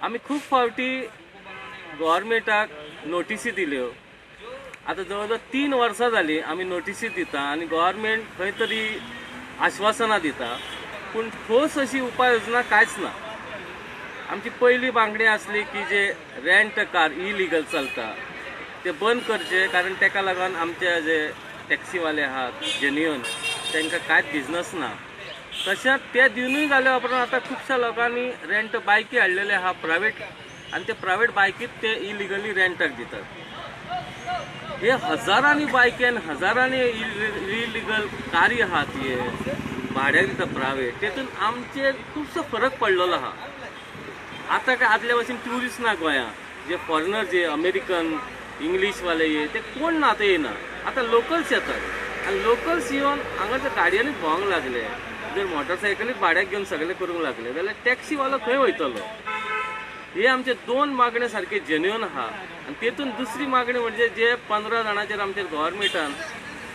आम्ही खूप फावटी गव्हर्मेंटाक नोटिसी दिल्यो. आता जवळजवळ 3 वर्सां जाली आम्ही नोटिसी दिता आणि गव्हर्मेंट खंय तरी आश्वासनां दिता, पूण ठोस अशी उपाययोजना कांयच ना. आमची पहिली मागणी असली की जे रेंट कार इलिगल चलता ते बंद करचे, कारण ताका लागून आमचे जे टॅक्सीवाले आहात जेन्युइन तांकां कांयच बिझनस ना. तशेंच ते दिवनूय जाल्या उपरांत आता खुबश्या लोकांनी रेंट बायकी हाडलेले आहा प्रायवेट, आणि ते प्रायवेट बायकीत ते इलिगली रेंटाक दितात. हे हजारांनी बायकी आनी हजारांनी इलिगल कारी आहात हे भाड्याक दिता प्रायवेट. तेतून आमचेर खुबसो फरक पडलेलो आहा. आता काय आदल्या भशेन ट्युरिस्ट ना गोंयांत, जे फॉरेनर जे अमेरिकन इंग्लीशवाले ये ते कोण ना, आता येना. आता लोकल्स येतात आणि लोकल्स येवन हांगाच्या गाडयांनी भोंवंक लागले. जर मोटरसायकली भाड्याक घेवन सगळे करूंक लागले जाल्यार टॅक्सीवालो खंय वयतलो. हे आमचे 2 मागणे सारखे जेन्युइन आहा. आणि तेतून दुसरी मागणी म्हणजे जे 15 जाणांचेर आमचेर गव्हर्मेंटान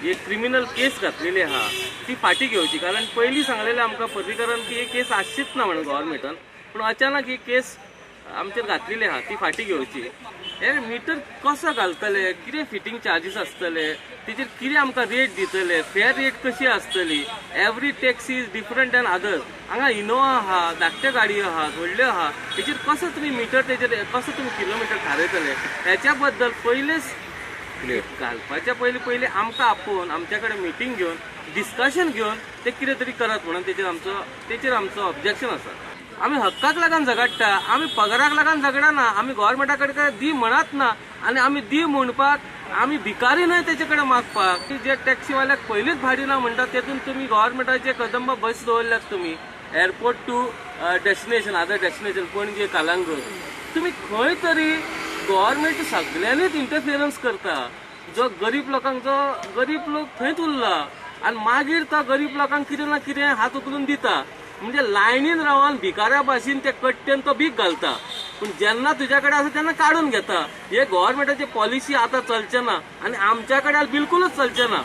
एक क्रिमिनल केस घातलेली आहा ती फाटी घेवची. कारण पयलीं सांगलेलें आमकां पर्रीकरान की ही केस आसचीच ना म्हणून गव्हर्मेंटान, पूण अचानक ही केस आमचेर घातलेली आहा ती फाटी घेवची. हे मिटर कसो घालतले, कितें फिटींग चार्जीस आसतले, तेजेर कितें आमकां रेट दितले, फेअर रेट कशी आसतली. Every taxi is different than others. हांगा इनोवा आहा, धाकट्यो गाडयो आहात, व्हडल्यो आहा, तेजेर कसो तुमी मिटर, तेजेर कसो तुमी किलोमिटर थारयतले, हेच्या बद्दल पयलेच घालपाच्या पयलीं आमकां आपोवन आमच्या कडेन मिटींग घेवन डिस्कशन घेवन ते कितें तरी करत म्हणून तेजेर आमचो ऑब्जेक्शन आसा. आम्ही हक्काक लागून झगडटा, आम्ही पगाराक लागून झगडना, आम्ही गव्हर्मेंटा कडेन दी म्हणत ना. आणि आम्ही दी म्हणपाक आम्ही भिकारी न्हय तेचे कडेन मागपाक. की जे टॅक्सीवाल्याक पयलींच भाडी ना म्हणटा तेतून तुम्ही गव्हर्मेंटाचे कदंबा बस दवरल्यात तुमी airport to destination, other destination Panaji Calangute. तुम्ही खंय तरी गव्हर्मेंट सगळ्यांनीच इंटरफिरन्स करता. जो गरीब लोक थंयच उरला आणि मागीर तो गरीब लोकांक कितें ना कितें हात उखलून दिता. म्हणजे लायनीन रावन भिकाऱ्या भाशेन ते कट्टेन तो भीक घालता, पूण जेन्ना तुज्या कडेन आसा तेन्ना काडून घेता. हे गव्हर्मेंटाची पॉलिसी आता चलचे ना आणि आमच्या कडेन बिलकुलच चलचे ना.